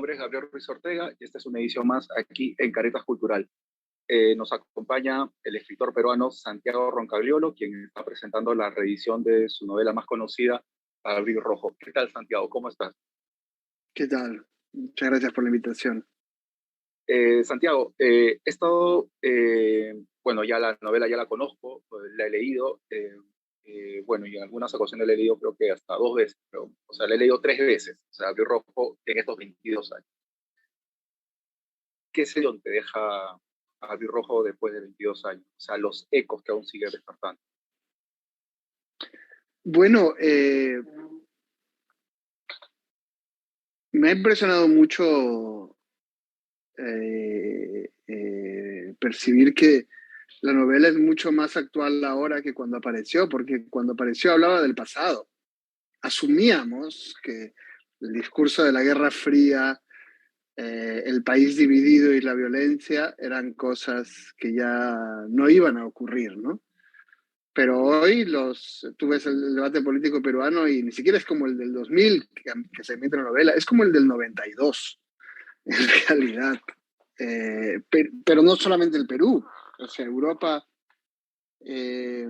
nombre es Gabriel Ruiz Ortega y esta es una edición más aquí en Caretas Cultural. Nos acompaña el escritor peruano Santiago Roncagliolo, quien está presentando la reedición de su novela más conocida, Abril Rojo. ¿Qué tal, Santiago? ¿Cómo estás? ¿Qué tal? Muchas gracias por la invitación. Santiago, he estado, bueno, ya la novela ya la conozco, la he leído, bueno, y en algunas ocasiones la he leído creo que hasta 2 veces, pero, o sea, la he leído 3 veces, o sea, Abril Rojo en estos 22 años. ¿Qué sensación te deja Abril Rojo después de 22 años? O sea, los ecos que aún sigue despertando. Bueno, me ha impresionado mucho percibir que la novela es mucho más actual ahora que cuando apareció, porque cuando apareció hablaba del pasado. Asumíamos que el discurso de la Guerra Fría, el país dividido y la violencia eran cosas que ya no iban a ocurrir, ¿no? Pero hoy tú ves el debate político peruano y ni siquiera es como el del 2000, que se emite en la novela, es como el del 92, en realidad. Pero no solamente el Perú, o sea, Europa eh,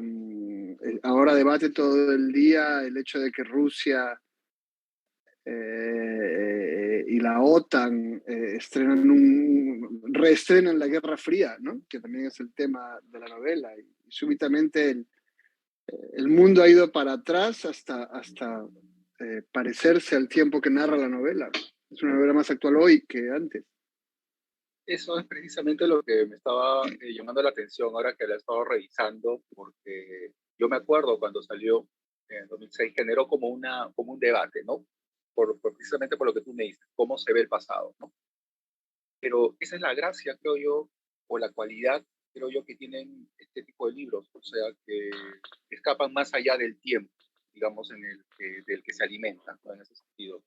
ahora debate todo el día el hecho de que Rusia y la OTAN reestrenan la Guerra Fría, ¿no? Que también es el tema de la novela. Y súbitamente el mundo ha ido para atrás hasta parecerse al tiempo que narra la novela. Es una novela más actual hoy que antes. Eso es precisamente lo que me estaba llamando la atención ahora que la he estado revisando, porque yo me acuerdo cuando salió en 2006, generó como un debate, ¿no? Precisamente por lo que tú me dices, cómo se ve el pasado, ¿no? Pero esa es la gracia, creo yo, o la cualidad, creo yo, que tienen este tipo de libros, o sea, que escapan más allá del tiempo, digamos, del que se alimentan, ¿no? En ese sentido.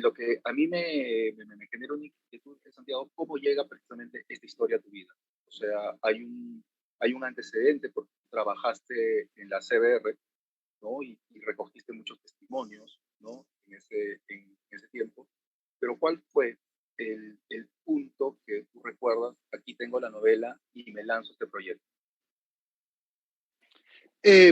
Lo que a mí me genera una inquietud es, Santiago, cómo llega precisamente esta historia a tu vida. O sea, hay un antecedente porque trabajaste en la CBR, ¿no? Y recogiste muchos testimonios, ¿no? En ese tiempo. Pero ¿cuál fue el punto que tú recuerdas? Aquí tengo la novela y me lanzo este proyecto.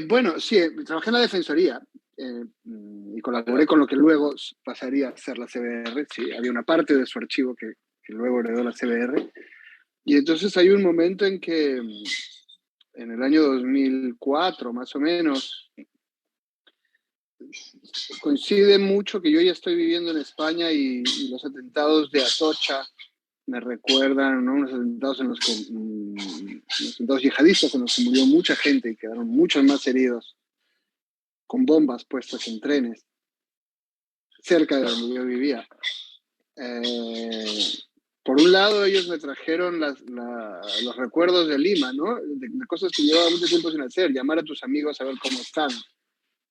Bueno, sí, trabajé en la Defensoría y Ah, colaboré claro. con lo que luego pasaría a ser la CBR. Sí, había una parte de su archivo que luego heredó la CBR. Y entonces hay un momento en que en el año 2004, más o menos, coincide mucho que yo ya estoy viviendo en España y los atentados de Atocha me recuerdan, ¿no? Unos atentados unos atentados yihadistas en los que murió mucha gente y quedaron muchos más heridos con bombas puestas en trenes cerca de donde yo vivía. Eh, por un lado, ellos me trajeron los recuerdos de Lima, ¿no? De cosas que llevaba mucho tiempo sin hacer, llamar a tus amigos a ver cómo están,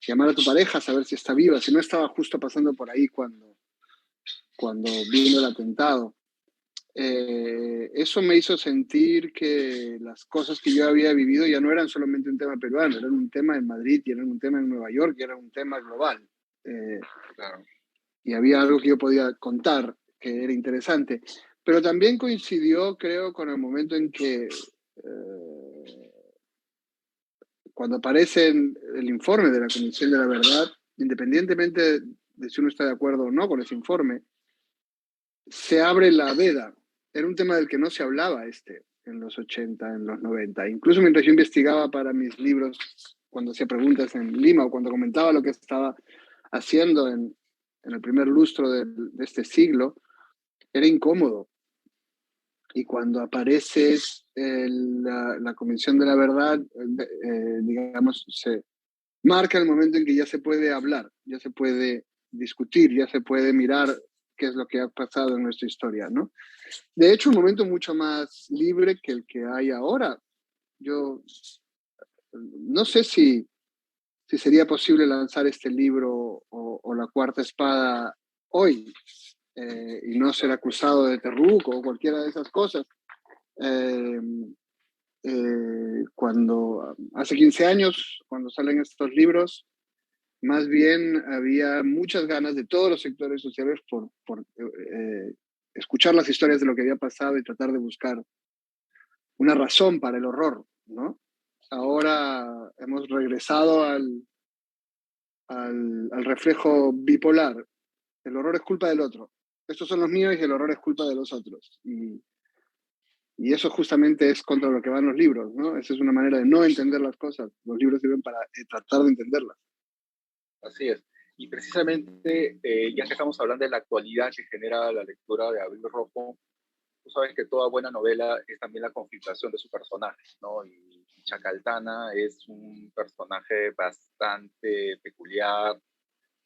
llamar a tu pareja a saber si está viva, si no estaba justo pasando por ahí cuando vino el atentado. Eso me hizo sentir que las cosas que yo había vivido ya no eran solamente un tema peruano, eran un tema en Madrid, y eran un tema en Nueva York, y era un tema global. Eh, Claro. y había algo que yo podía contar que era interesante. Pero también coincidió, creo, con el momento en que cuando aparece el informe de la Comisión de la Verdad, independientemente de si uno está de acuerdo o no con ese informe, se abre la veda. Era un tema del que no se hablaba en los 80, en los 90. Incluso mientras yo investigaba para mis libros, cuando hacía preguntas en Lima o cuando comentaba lo que estaba haciendo en el primer lustro de este siglo, era incómodo. Y cuando aparece la Comisión de la Verdad, digamos, se marca el momento en que ya se puede hablar, ya se puede discutir, ya se puede mirar qué es lo que ha pasado en nuestra historia, ¿no? De hecho, un momento mucho más libre que el que hay ahora. Yo no sé si sería posible lanzar este libro o La Cuarta Espada hoy y no ser acusado de terruco o cualquiera de esas cosas. Eh, cuando hace 15 años, cuando salen estos libros, Más bien había muchas ganas de todos los sectores sociales por escuchar las historias de lo que había pasado y tratar de buscar una razón para el horror, ¿no? Ahora hemos regresado al reflejo bipolar. El horror es culpa del otro. Estos son los míos y el horror es culpa de los otros. Y eso justamente es contra lo que van los libros, ¿no? Esa es una manera de no entender las cosas. Los libros sirven para tratar de entenderlas. Así es. Y precisamente, ya que estamos hablando de la actualidad que genera la lectura de Abril Rojo, tú sabes que toda buena novela es también la configuración de su personaje, ¿no? Y Chacaltana es un personaje bastante peculiar,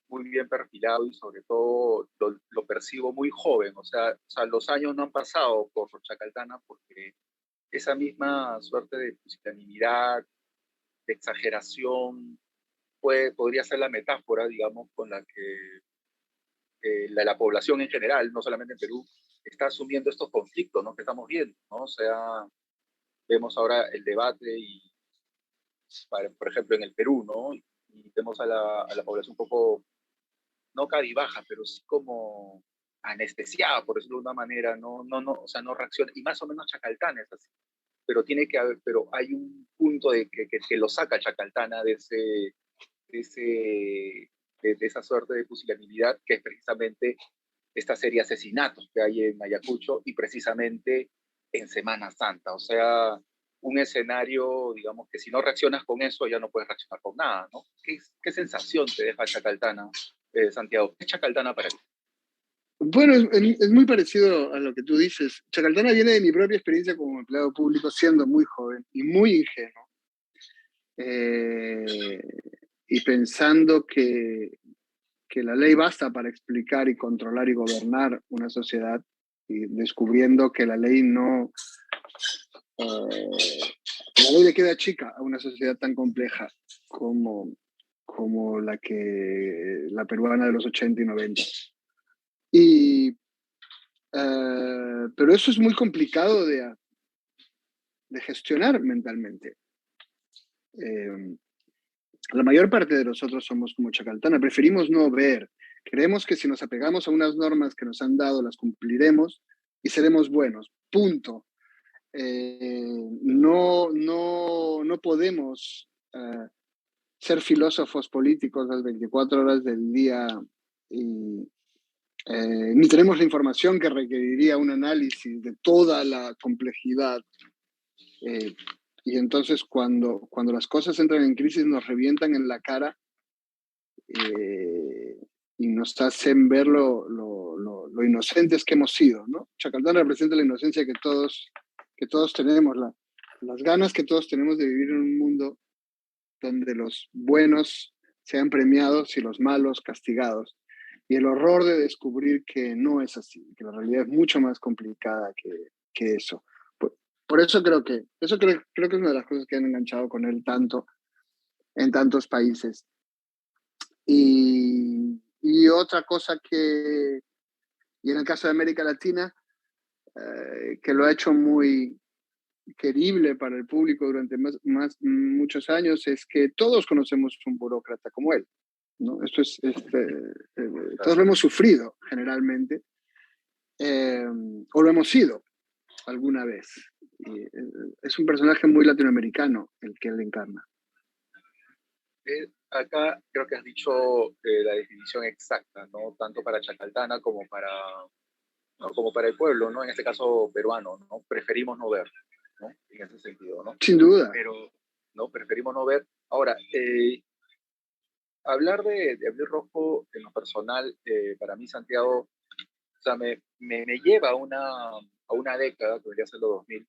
muy bien perfilado y sobre todo lo percibo muy joven. O sea, los años no han pasado por Chacaltana porque esa misma suerte de pusilanimidad, de exageración, podría ser la metáfora, digamos, con la que la población en general, no solamente en Perú, está asumiendo estos conflictos, ¿no? Que estamos viendo, ¿no? O sea, vemos ahora el debate y, por ejemplo, en el Perú, ¿no? Y vemos a la población un poco, no caribaja, pero sí como anestesiada, por decirlo de una manera, o sea, no reacciona, y más o menos Chacaltana es así, pero tiene que haber, pero hay un punto que lo saca Chacaltana ese, de esa suerte de pusilanimidad, que es precisamente esta serie de asesinatos que hay en Ayacucho y precisamente en Semana Santa. O sea, un escenario, digamos, que si no reaccionas con eso, ya no puedes reaccionar con nada, ¿no? ¿Qué sensación te deja Chacaltana, Santiago? ¿Qué es Chacaltana para ti? Bueno, es muy parecido a lo que tú dices. Chacaltana viene de mi propia experiencia como empleado público, siendo muy joven y muy ingenuo. Eh, y pensando que la ley basta para explicar y controlar y gobernar una sociedad, y descubriendo que la ley no, la ley le queda chica a una sociedad tan compleja como, como la peruana de los 80 y 90. Y, pero eso es muy complicado de gestionar mentalmente. Eh, la mayor parte de nosotros somos como Chacaltana, preferimos no ver. Creemos que si nos apegamos a unas normas que nos han dado, las cumpliremos y seremos buenos. Punto. No podemos ser filósofos políticos las 24 horas del día y ni tenemos la información que requeriría un análisis de toda la complejidad. Eh, y entonces cuando las cosas entran en crisis nos revientan en la cara eh, y nos hacen ver lo inocentes que hemos sido, ¿no? Chacaltán representa la inocencia que todos tenemos, las ganas que todos tenemos de vivir en un mundo donde los buenos sean premiados y los malos castigados. Y el horror de descubrir que no es así, que la realidad es mucho más complicada que eso. Por eso creo que es una de las cosas que han enganchado con él tanto en tantos países. Y otra cosa y en el caso de América Latina, que lo ha hecho muy querible para el público durante muchos años, es que todos conocemos un burócrata como él, ¿no? Todos lo hemos sufrido generalmente, o lo hemos sido alguna vez. Y, es un personaje muy latinoamericano el que él encarna. Acá creo que has dicho la definición exacta, ¿no? Tanto para Chacaltana como ¿no? Como para el pueblo, ¿no? En este caso peruano, ¿no? Preferimos no ver, ¿no? En ese sentido, ¿no? Sin duda. Pero, ¿no? Preferimos no ver. Ahora, hablar de Abril Rojo en lo personal, para mí, Santiago, o sea, me lleva a una década, que debería ser los 2000,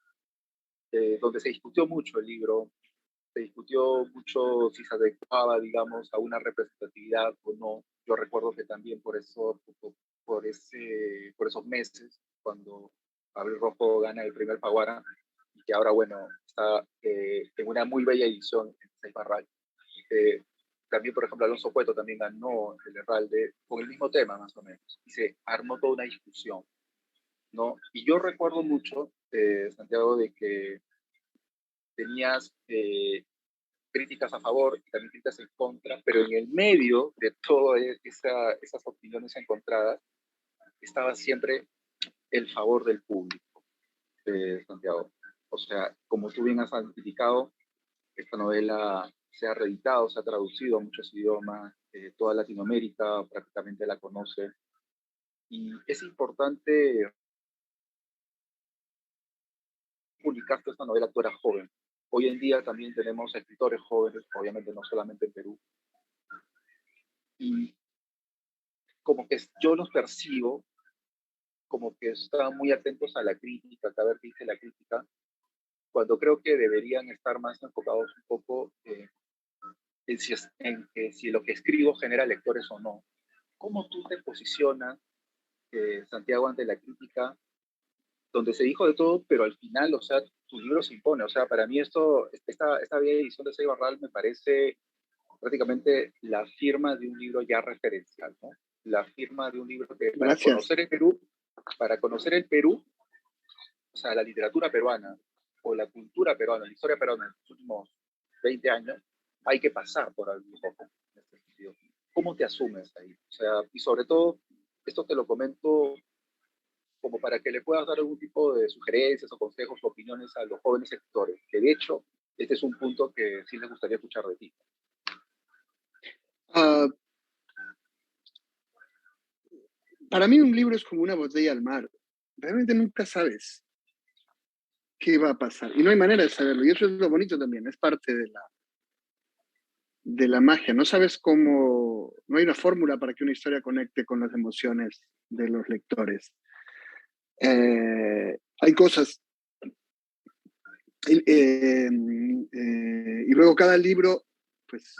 donde se discutió mucho el libro, se discutió mucho si se adecuaba, digamos, a una representatividad o no. Yo recuerdo que también por esos meses, cuando Abril Rojo gana el primer Paguara, y que ahora, bueno, está en una muy bella edición en Seis Barral. Eh, también, por ejemplo, Alonso Cueto también ganó el Herralde con el mismo tema, más o menos. Y se armó toda una discusión, ¿no? Y yo recuerdo mucho, Santiago, de que tenías críticas a favor y también críticas en contra, pero en el medio de todas esas opiniones encontradas estaba siempre el favor del público de Santiago. O sea, como tú bien has indicado, esta novela se ha reeditado, se ha traducido a muchos idiomas, toda Latinoamérica prácticamente la conoce, y es importante publicaste esta novela, tú eras joven. Hoy en día también tenemos escritores jóvenes, obviamente no solamente en Perú, y como que yo los percibo como que están muy atentos a la crítica, a ver qué dice la crítica, cuando creo que deberían estar más enfocados un poco en si lo que escribo genera lectores o no. ¿Cómo tú te posicionas, Santiago, ante la crítica, donde se dijo de todo, pero al final, o sea, tu libro se impone? O sea, para mí esta vieja edición de Sey Barral me parece prácticamente la firma de un libro ya referencial, ¿no? La firma de un libro que Gracias. para conocer el Perú, o sea, la literatura peruana o la cultura peruana, la historia peruana en los últimos 20 años, hay que pasar por algún poco en este sentido. ¿Cómo te asumes ahí? O sea, y sobre todo, esto te lo comento como para que le puedas dar algún tipo de sugerencias o consejos o opiniones a los jóvenes escritores, que de hecho, este es un punto que sí les gustaría escuchar de ti. Uh, para mí un libro es como una botella al mar. Realmente nunca sabes qué va a pasar. Y no hay manera de saberlo. Y eso es lo bonito también. Es parte de la magia. No sabes cómo... No hay una fórmula para que una historia conecte con las emociones de los lectores. Hay cosas... y luego cada libro, pues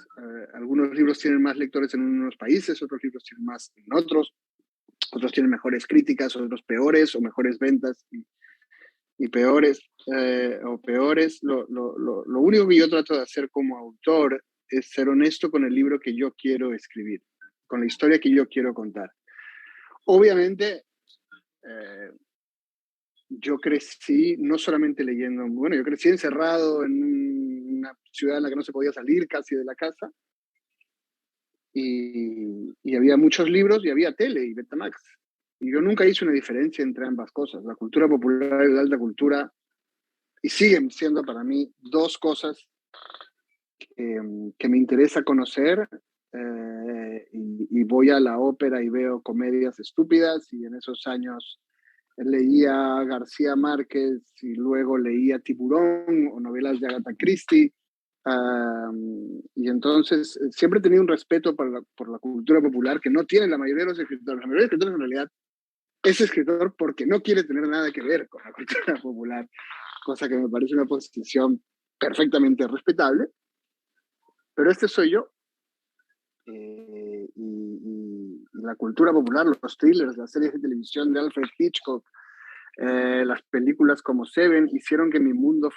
algunos libros tienen más lectores en unos países, otros libros tienen más en otros tienen mejores críticas, otros peores o mejores ventas y peores o peores. Lo único que yo trato de hacer como autor es ser honesto con el libro que yo quiero escribir, con la historia que yo quiero contar. Obviamente, yo crecí no solamente leyendo, bueno, yo crecí encerrado en una ciudad en la que no se podía salir casi de la casa, y había muchos libros y había tele y Betamax. Y yo nunca hice una diferencia entre ambas cosas, la cultura popular y la alta cultura, y siguen siendo para mí dos cosas que me interesa conocer, y voy a la ópera y veo comedias estúpidas, y en esos años leía García Márquez y luego leía Tiburón o novelas de Agatha Christie. Y entonces siempre he tenido un respeto por la cultura popular que no tiene la mayoría de los escritores. La mayoría de los escritores en realidad es escritor porque no quiere tener nada que ver con la cultura popular, cosa que me parece una posición perfectamente respetable, pero este soy yo. Y la cultura popular, los thrillers, las series de televisión de Alfred Hitchcock, las películas como Seven, hicieron que mi mundo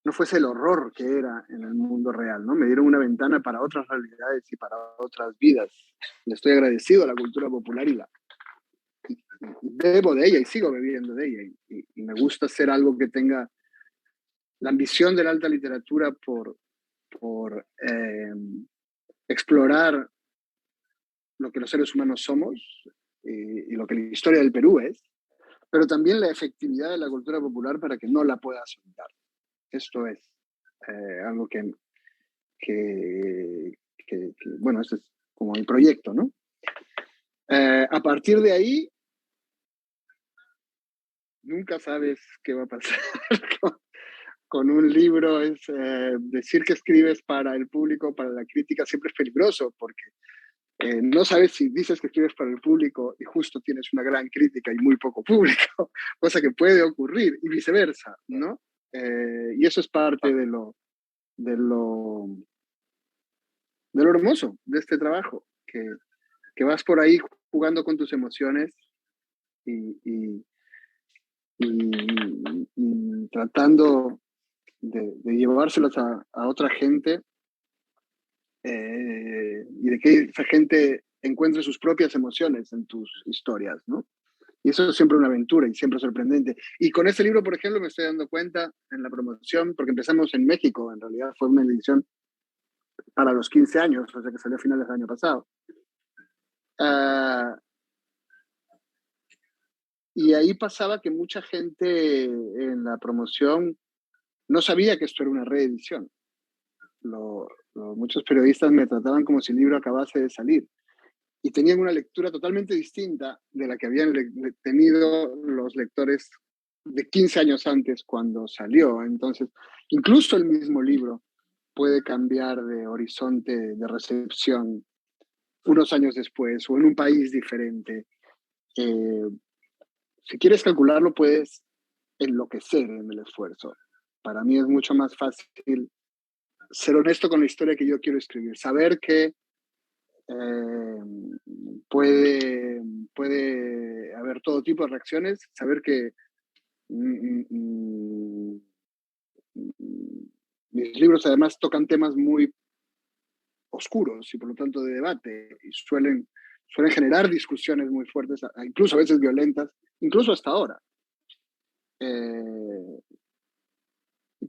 no fuese el horror que era en el mundo real, ¿no? Me dieron una ventana para otras realidades y para otras vidas. Le estoy agradecido a la cultura popular y bebo de ella y sigo bebiendo de ella. Y me gusta hacer algo que tenga la ambición de la alta literatura por explorar lo que los seres humanos somos y lo que la historia del Perú es, pero también la efectividad de la cultura popular para que no la puedas olvidar. Esto es algo bueno, este es como mi proyecto, ¿no? A partir de ahí, nunca sabes qué va a pasar con un libro. Es decir que escribes para el público, para la crítica, siempre es peligroso, porque no sabes si dices que escribes para el público y justo tienes una gran crítica y muy poco público, cosa que puede ocurrir, y viceversa, ¿no? Y eso es parte de lo hermoso de este trabajo, que vas por ahí jugando con tus emociones y tratando de llevárselas a otra gente, y de que esa gente encuentre sus propias emociones en tus historias, ¿no? Y eso es siempre una aventura y siempre sorprendente. Y con este libro, por ejemplo, me estoy dando cuenta en la promoción, porque empezamos en México, en realidad fue una edición para los 15 años, o sea que salió a finales del año pasado. Uh, y ahí pasaba que mucha gente en la promoción no sabía que esto era una reedición. Muchos periodistas me trataban como si el libro acabase de salir y tenían una lectura totalmente distinta de la que habían tenido los lectores de 15 años antes cuando salió. Entonces, incluso el mismo libro puede cambiar de horizonte de recepción unos años después o en un país diferente. Si quieres calcularlo, puedes enloquecer en el esfuerzo. Para mí es mucho más fácil ser honesto con la historia que yo quiero escribir, saber que puede haber todo tipo de reacciones, saber que mis libros además tocan temas muy oscuros y por lo tanto de debate y suelen generar discusiones muy fuertes, incluso a veces violentas, incluso hasta ahora.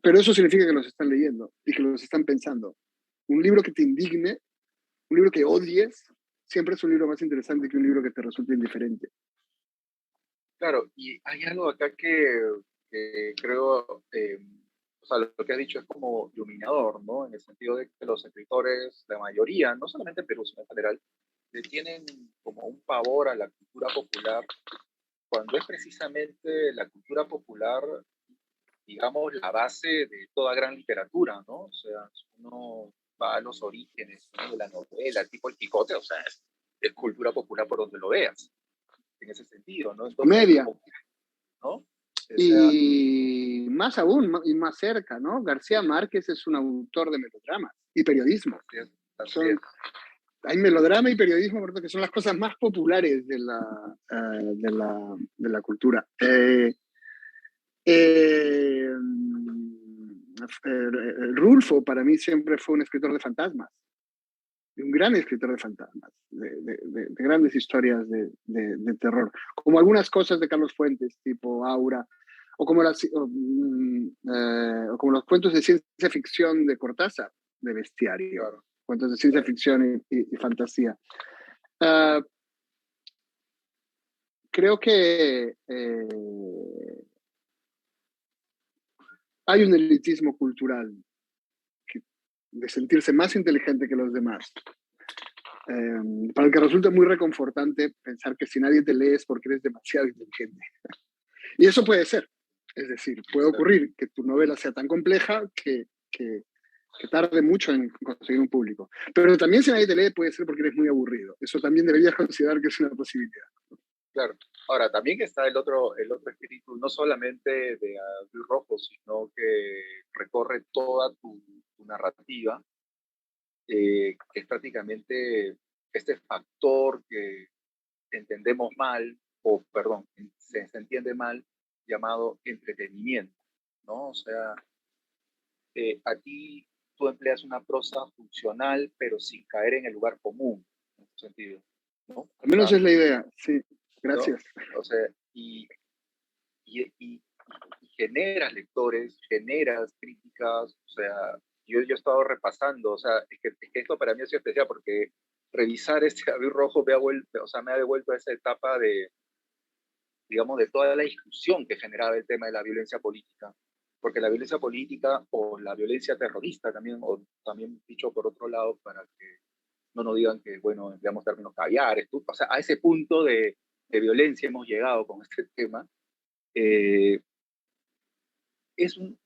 Pero eso significa que los están leyendo y que los están pensando. Un libro que te indigne, un libro que odies, siempre es un libro más interesante que un libro que te resulte indiferente. Claro, y hay algo acá que creo, o sea, lo que has dicho es como iluminador, ¿no? En el sentido de que los escritores, la mayoría, no solamente en Perú, sino en general, le tienen como un pavor a la cultura popular, cuando es precisamente la cultura popular, digamos, la base de toda gran literatura, ¿no? O sea, si uno va a los orígenes, ¿no?, de la novela, tipo El Quijote, o sea, es cultura popular por donde lo veas, en ese sentido, ¿no? Entonces, Comedia. ¿no? O sea, y más aún, y más cerca, ¿no? García Márquez es un autor de melodramas y periodismo. Hay melodrama y periodismo, porque son las cosas más populares de la cultura. Rulfo para mí siempre fue un escritor de fantasmas, un gran escritor de fantasmas, de grandes historias de terror, como algunas cosas de Carlos Fuentes, tipo Aura, o como, o como los cuentos de ciencia ficción de Cortázar, de Bestiario, claro, cuentos de ciencia ficción y fantasía. Creo que hay un elitismo cultural de sentirse más inteligente que los demás, para el que resulta muy reconfortante pensar que si nadie te lee es porque eres demasiado inteligente. Y eso puede ser. Es decir, puede ocurrir que tu novela sea tan compleja que tarde mucho en conseguir un público. Pero también si nadie te lee puede ser porque eres muy aburrido. Eso también deberías considerar que es una posibilidad. Claro. Ahora, también está el otro espíritu, no solamente de Abril Rojo, sino que recorre toda tu narrativa, que es prácticamente este factor que entendemos mal, o perdón, se entiende mal, llamado entretenimiento, ¿no? O sea, aquí tú empleas una prosa funcional, pero sin caer en el lugar común, en ese sentido, ¿no? O Al menos sea, es la idea, sí. ¿no? Gracias. O sea, y generas lectores, generas críticas, o sea, yo he estado repasando, o sea, es que esto para mí es especial porque revisar este David Rojo me ha vuelto, o sea, me ha devuelto a esa etapa de, digamos, de toda la discusión que generaba el tema de la violencia política, porque la violencia política o la violencia terrorista también, o también dicho por otro lado, para que no nos digan que, bueno, empleamos términos caviares, o sea, a ese punto de violencia hemos llegado con este tema. Eh, es un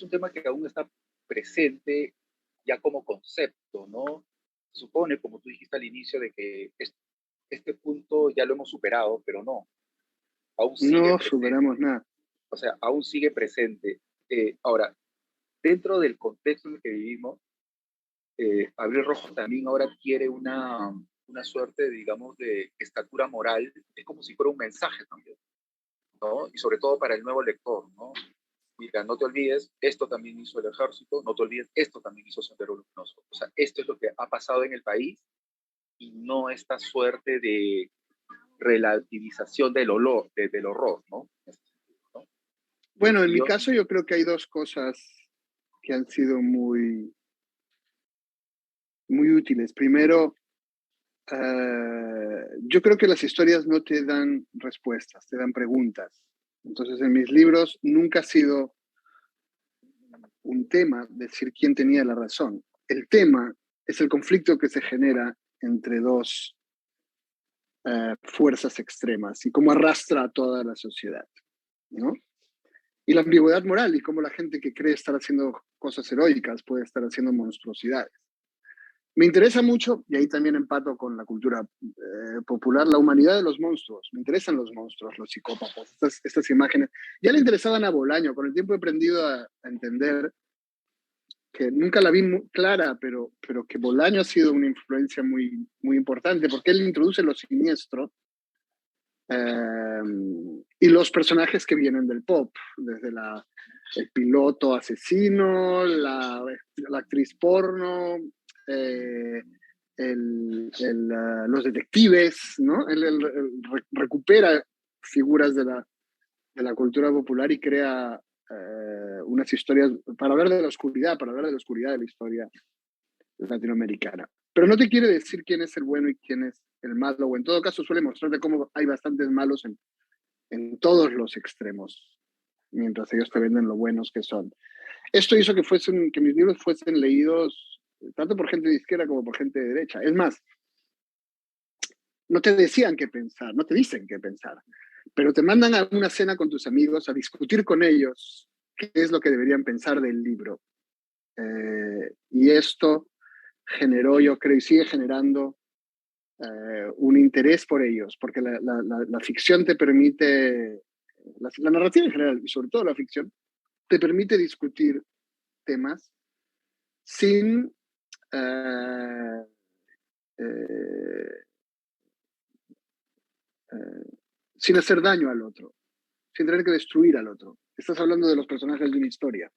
tema que aún está presente ya como concepto, ¿no? Se supone, como tú dijiste al inicio, de que este punto ya lo hemos superado, pero no, aún sigue No presente, superamos nada. o sea, aún sigue presente. Ahora, dentro del contexto en el que vivimos, Abril Rojo también ahora quiere una suerte, digamos, de estatura moral, es como si fuera un mensaje también, ¿no? Y sobre todo para el nuevo lector, ¿no? Mira, no te olvides, esto también hizo el ejército, no te olvides, esto también hizo Sendero Luminoso. O sea, esto es lo que ha pasado en el país y no esta suerte relativización del horror, ¿no? ¿No? Bueno, en Y mi yo, caso yo creo que hay dos cosas que han sido muy útiles. Primero, yo creo que las historias no te dan respuestas, te dan preguntas. Entonces, en mis libros nunca ha sido un tema decir quién tenía la razón. El tema es el conflicto que se genera entre dos fuerzas extremas y cómo arrastra a toda la sociedad, ¿no? Y la ambigüedad moral y cómo la gente que cree estar haciendo cosas heroicas puede estar haciendo monstruosidades. Me interesa mucho, y ahí también empato con la cultura popular, la humanidad de los monstruos. Me interesan los monstruos, los psicópatas, estas imágenes. Ya le interesaban a Bolaño. Con el tiempo he aprendido a entender que nunca la vi muy clara, pero que Bolaño ha sido una influencia muy importante, porque él introduce lo siniestro eh, y los personajes que vienen del pop, desde el piloto asesino, la actriz porno, eh, los detectives, ¿no? Él recupera figuras de la cultura popular y crea unas historias para hablar de la oscuridad, de la historia latinoamericana. Pero no te quiere decir quién es el bueno y quién es el malo, o en todo caso suele mostrarte cómo hay bastantes malos en todos los extremos, mientras ellos te venden lo buenos que son. Esto hizo que mis libros fuesen leídos tanto por gente de izquierda como por gente de derecha. Es más, no te decían qué pensar, no te dicen qué pensar, pero te mandan a una cena con tus amigos a discutir con ellos qué es lo que deberían pensar del libro. Y esto generó, yo creo, y sigue generando un interés por ellos, porque la ficción te permite, la narrativa en general, y sobre todo la ficción, te permite discutir temas sin, eh, eh, eh, sin hacer daño al otro, sin tener que destruir al otro. Estás hablando de los personajes de una historia.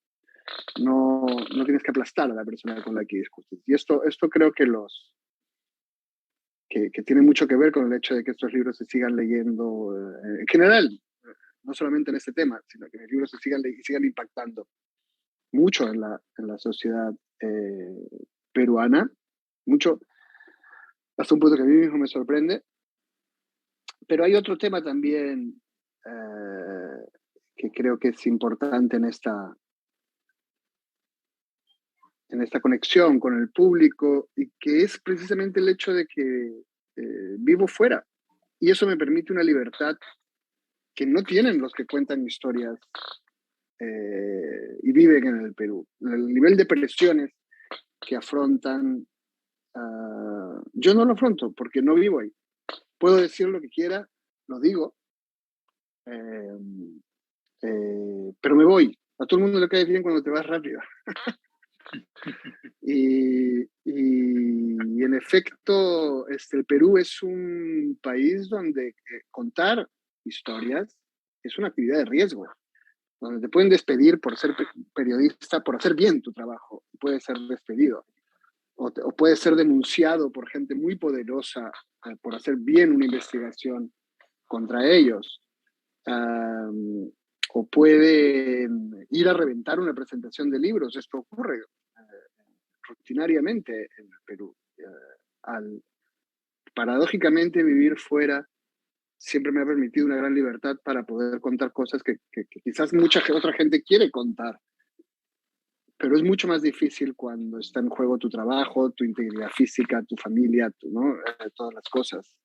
No tienes que aplastar a la persona con la que discutes. Y esto creo que tiene mucho que ver con el hecho de que estos libros se sigan leyendo en general, no solamente en este tema, sino que los libros se sigan impactando mucho en la sociedad peruana, mucho, hasta un punto que a mí mismo me sorprende. Pero hay otro tema también que creo que es importante en esta conexión con el público, y que es precisamente el hecho de que vivo fuera. Y eso me permite una libertad que no tienen los que cuentan historias y viven en el Perú. El nivel de presiones que afrontan, yo no lo afronto porque no vivo ahí. Puedo decir lo que quiera, lo digo, eh, pero me voy. A todo el mundo le cae bien cuando te vas rápido. Y en efecto, el Perú es un país donde contar historias es una actividad de riesgo, donde te pueden despedir por ser periodista, por hacer bien tu trabajo, puedes ser despedido, o puedes ser denunciado por gente muy poderosa por hacer bien una investigación contra ellos. Um, o pueden ir a reventar una presentación de libros. Esto ocurre rutinariamente en el Perú. Paradójicamente, vivir fuera siempre me ha permitido una gran libertad para poder contar cosas que quizás mucha otra gente quiere contar, pero es mucho más difícil cuando está en juego tu trabajo, tu integridad física, tu familia, ¿no? Todas las cosas.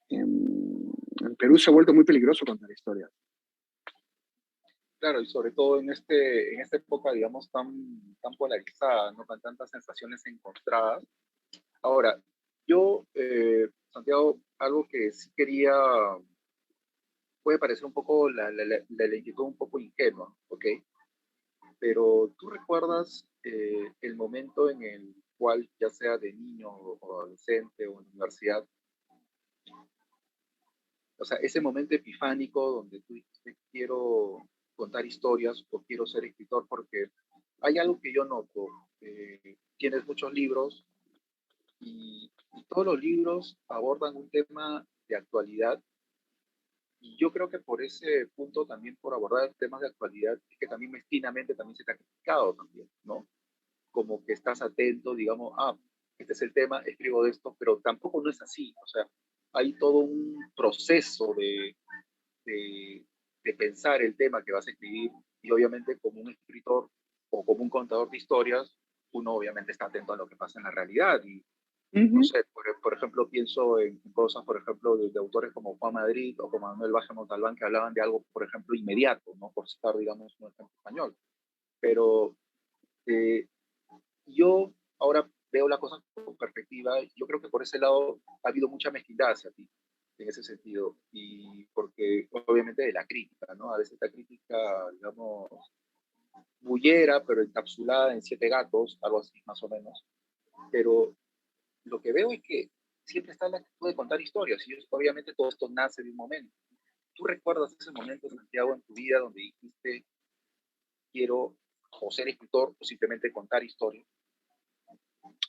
En Perú se ha vuelto muy peligroso contar historias. claro, y sobre todo en esta época, digamos, tan polarizada, ¿no? Con tantas sensaciones encontradas. Ahora, yo, Santiago, algo que sí quería, puede parecer un poco la inquietud un poco ingenua, ¿ok? Pero tú recuerdas el momento en el cual, ya sea de niño o adolescente o en universidad, o sea, ese momento epifánico donde tú dices, quiero contar historias o quiero ser escritor, porque hay algo que yo noto, tienes muchos libros y todos los libros abordan un tema de actualidad. Y yo creo que por ese punto también, por abordar temas de actualidad, es que también mezquinamente también se te ha criticado también, ¿no? Como que estás atento, digamos, este es el tema, escribo de esto, pero tampoco no es así. O sea, hay todo un proceso de, de pensar el tema que vas a escribir y obviamente como un escritor o como un contador de historias, uno obviamente está atento a lo que pasa en la realidad y no Ujú. sé, por ejemplo, pienso en cosas, por ejemplo, de autores como Juan Madrid o como Manuel Vázquez Montalbán que hablaban de algo, por ejemplo, inmediato, ¿no? Por citar, digamos, un ejemplo español. Pero eh, yo ahora veo la cosa con perspectiva. Yo creo que por ese lado ha habido mucha mezquindad hacia ti, en ese sentido. Y porque, obviamente, de la crítica, ¿no? A veces la crítica, digamos, bullera, pero encapsulada en siete gatos, algo así, más o menos. Pero lo que veo es que siempre está la actitud de contar historias. Y obviamente todo esto nace de un momento. ¿Tú recuerdas ese momento, Santiago, en tu vida donde dijiste, quiero o ser escritor o simplemente contar historias?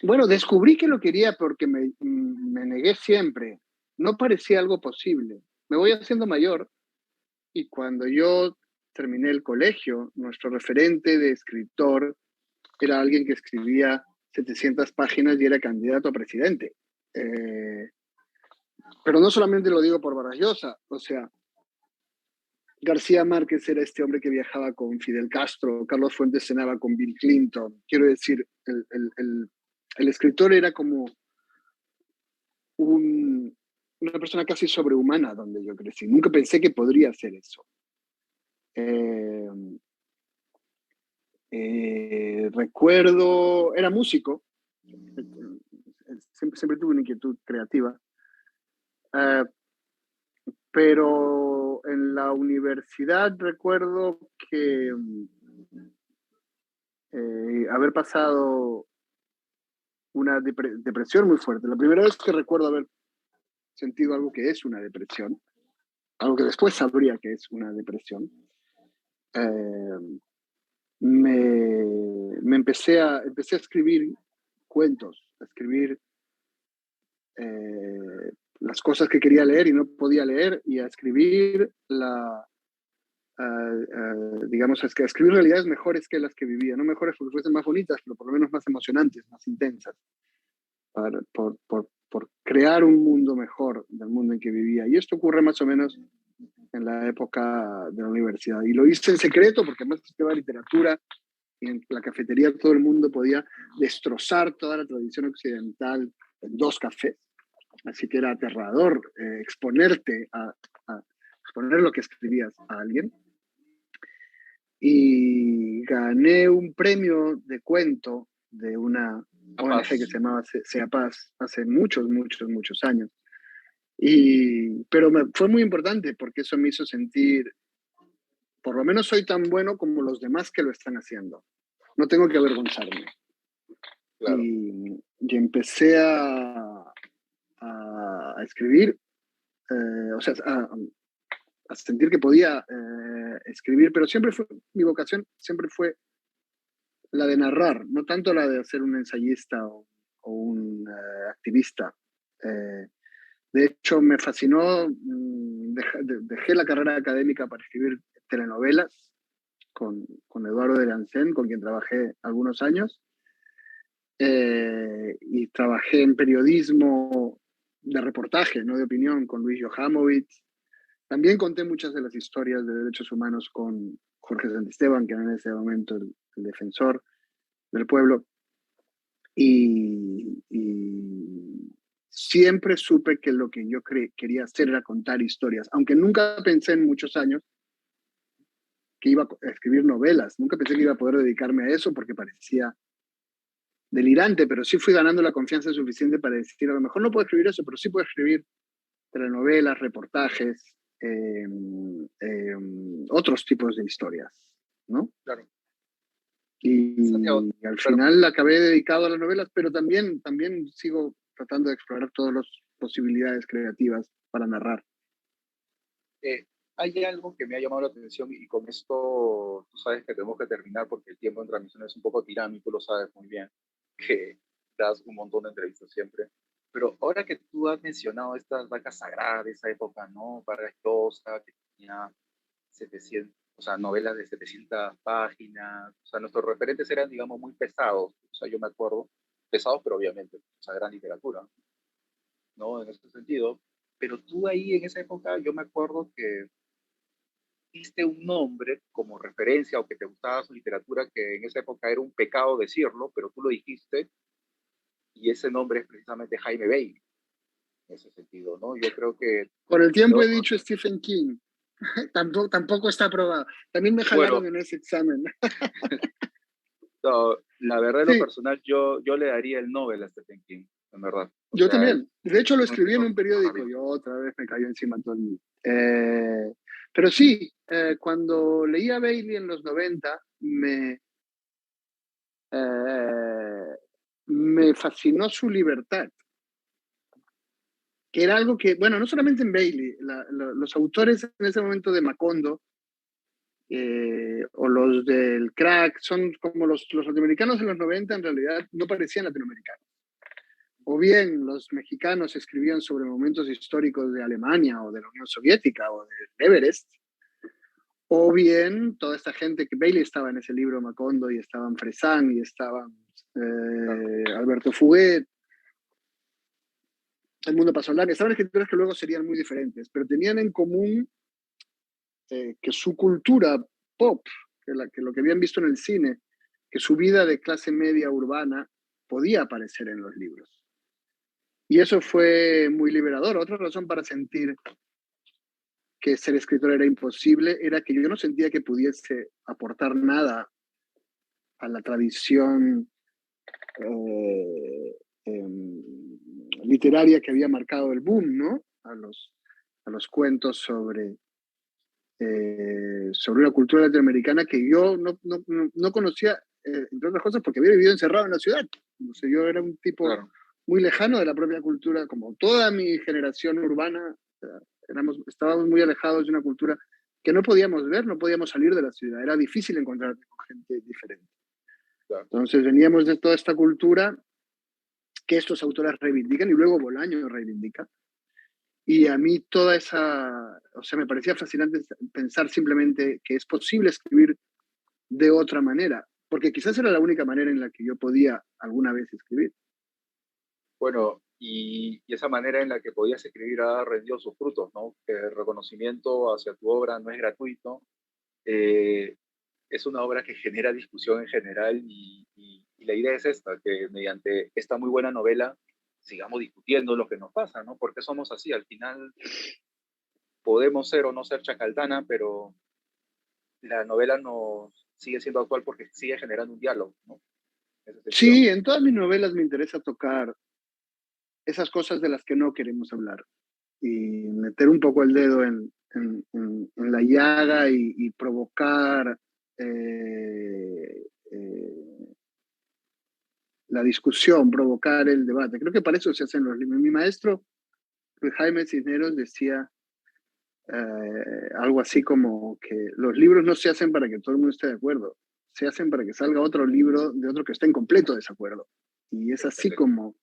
Bueno, descubrí que lo quería porque me negué siempre. No parecía algo posible. Me voy haciendo mayor y cuando yo terminé el colegio, nuestro referente de escritor era alguien que escribía 700 páginas y era candidato a presidente. Eh, pero no solamente lo digo por Vargas Llosa, o sea, García Márquez era este hombre que viajaba con Fidel Castro, Carlos Fuentes cenaba con Bill Clinton. Quiero decir, el escritor era como una persona casi sobrehumana donde yo crecí. Nunca pensé que podría hacer eso. Eh, recuerdo, era músico, siempre tuve una inquietud creativa, uh, pero en la universidad recuerdo que haber pasado una depresión muy fuerte. La primera vez que recuerdo haber sentido algo que es una depresión, algo que después sabría que es una depresión, eh, empecé a escribir cuentos, a escribir las cosas que quería leer y no podía leer, y a escribir digamos, a escribir realidades mejores que las que vivía, no mejores porque fuesen más bonitas, pero por lo menos más emocionantes, más intensas, por crear un mundo mejor del mundo en que vivía. Y esto ocurre más o menos en la época de la universidad. Y lo hice en secreto porque además estudiaba literatura y en la cafetería todo el mundo podía destrozar toda la tradición occidental en dos cafés. Así que era aterrador exponerte a exponer lo que escribías a alguien. Y gané un premio de cuento de una ONG que se llamaba Sea Paz hace muchos, muchos, muchos años. Pero fue muy importante porque eso me hizo sentir, por lo menos soy tan bueno como los demás que lo están haciendo. No tengo que avergonzarme. Claro. Y empecé a escribir, o sea, a sentir que podía escribir, pero siempre fue, mi vocación siempre fue la de narrar, no tanto la de ser un ensayista o un activista. De hecho, me fascinó, dejé la carrera académica para escribir telenovelas con Eduardo de Lancén, con quien trabajé algunos años, y trabajé en periodismo de reportaje, no de opinión, con Luis Johamovitz. También conté muchas de las historias de derechos humanos con Jorge Santisteban, que era en ese momento el defensor del pueblo. Y siempre supe que lo que yo quería hacer era contar historias, aunque nunca pensé en muchos años que iba a escribir novelas, nunca pensé que iba a poder dedicarme a eso porque parecía delirante, pero sí fui ganando la confianza suficiente para decir, a lo mejor no puedo escribir eso, pero sí puedo escribir telenovelas, reportajes, otros tipos de historias, ¿no? Claro. Santiago, Y al pero final acabé dedicado a las novelas, pero también sigo tratando de explorar todas las posibilidades creativas para narrar. eh, hay algo que me ha llamado la atención y con esto tú sabes que tenemos que terminar porque el tiempo en transmisión es un poco tirano y tú lo sabes muy bien, que das un montón de entrevistas siempre. pero ahora que tú has mencionado estas vacas sagradas de esa época, ¿no? Vargas Llosa, que tenía 700, o sea, novelas de 700 páginas, o sea, nuestros referentes eran, digamos, muy pesados, o sea, yo me acuerdo, pesados, pero obviamente, o sea, gran literatura, ¿no? En ese sentido, pero tú ahí en esa época, yo me acuerdo que diste un nombre como referencia o que te gustaba su literatura, que en esa época era un pecado decirlo, pero tú lo dijiste, y ese nombre es precisamente Jaime Bailey, en ese sentido, ¿no? Yo creo que, Con el tiempo he yo, dicho Stephen King. Tampoco está aprobado. También me bueno, jalaron en ese examen. no, la verdad, en lo Sí, personal, yo le daría el Nobel a Stephen King, en verdad. O yo sea, también. De hecho, lo es un escribí en escritor un periódico. maravilloso. Yo otra vez me cayó encima todo el mundo. Pero sí, cuando leí a Bailey en los 90, eh, me fascinó su libertad, que era algo que, bueno, no solamente en Bailey, los autores en ese momento de Macondo o los del crack, son como los latinoamericanos en los 90 en realidad no parecían latinoamericanos. O bien los mexicanos escribían sobre momentos históricos de Alemania o de la Unión Soviética o de Everest, o bien toda esta gente que Bailey estaba en ese libro Macondo y estaban Fresán y estaban Claro. Alberto Fuguet, El Mundo Pasolini, estaban escritores que luego serían muy diferentes, pero tenían en común que su cultura pop, que lo que habían visto en el cine, que su vida de clase media urbana podía aparecer en los libros. Y eso fue muy liberador. Otra razón para sentir que ser escritor era imposible era que yo no sentía que pudiese aportar nada a la tradición eh, eh, literaria que había marcado el boom, ¿no? A los cuentos sobre una cultura latinoamericana que yo no conocía, entre otras cosas, porque había vivido encerrado en la ciudad. O sea, yo era un tipo Claro. muy lejano de la propia cultura, como toda mi generación urbana, estábamos muy alejados de una cultura que no podíamos ver, no podíamos salir de la ciudad, era difícil encontrar con gente diferente. Claro. Entonces veníamos de toda esta cultura que estos autores reivindican y luego Bolaño reivindica. Y a mí toda esa, o sea, me parecía fascinante pensar simplemente que es posible escribir de otra manera, porque quizás era la única manera en la que yo podía alguna vez escribir. Bueno, y esa manera en la que podías escribir ha rendido sus frutos, ¿no? Que el reconocimiento hacia tu obra no es gratuito, eh, es una obra que genera discusión en general y la idea es esta, que mediante esta muy buena novela sigamos discutiendo lo que nos pasa, ¿no? Porque somos así, al final podemos ser o no ser Chacaldana, pero la novela nos sigue siendo actual porque sigue generando un diálogo, ¿no? En ese sentido. Sí, en todas mis novelas me interesa tocar esas cosas de las que no queremos hablar y meter un poco el dedo en la llaga y provocar eh, la discusión, provocar el debate. Creo que para eso se hacen los libros. Mi maestro, Jaime Cisneros, decía algo así como que los libros no se hacen para que todo el mundo esté de acuerdo, se hacen para que salga otro libro de otro que esté en completo desacuerdo. Y es así Excelente.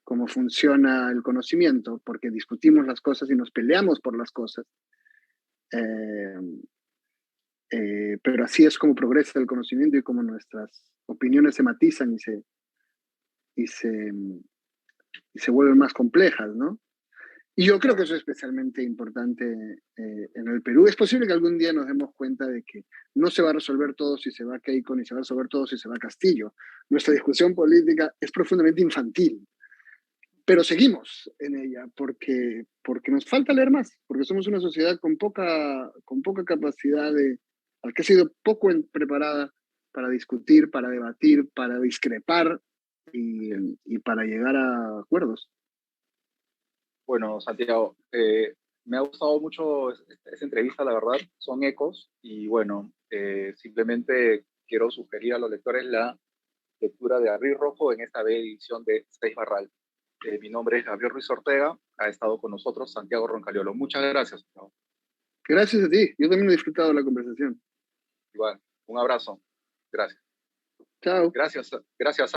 como funciona el conocimiento, porque discutimos las cosas y nos peleamos por las cosas. Eh, pero así es como progresa el conocimiento y como nuestras opiniones se matizan y se, y se vuelven más complejas, ¿no? Y yo creo que Claro. eso es especialmente importante en el Perú. Es posible que algún día nos demos cuenta de que no se va a resolver todo si se va a Keiko, ni se va a resolver todo si se va a Castillo. Nuestra discusión política es profundamente infantil, pero seguimos en ella porque nos falta leer más, porque somos una sociedad con poca capacidad al que ha sido poco preparada para discutir, para debatir, para discrepar y, y para llegar a acuerdos. Bueno, Santiago, me ha gustado mucho esta entrevista, la verdad, son ecos y bueno, simplemente quiero sugerir a los lectores la lectura de Abril Rojo en esta edición de Seis Barral. Mi nombre es Gabriel Ruiz Ortega, ha estado con nosotros Santiago Roncaliolo. Muchas gracias, Santiago. Gracias a ti, yo también he disfrutado la conversación. Igual, un abrazo. Gracias. Chao. Gracias, gracias.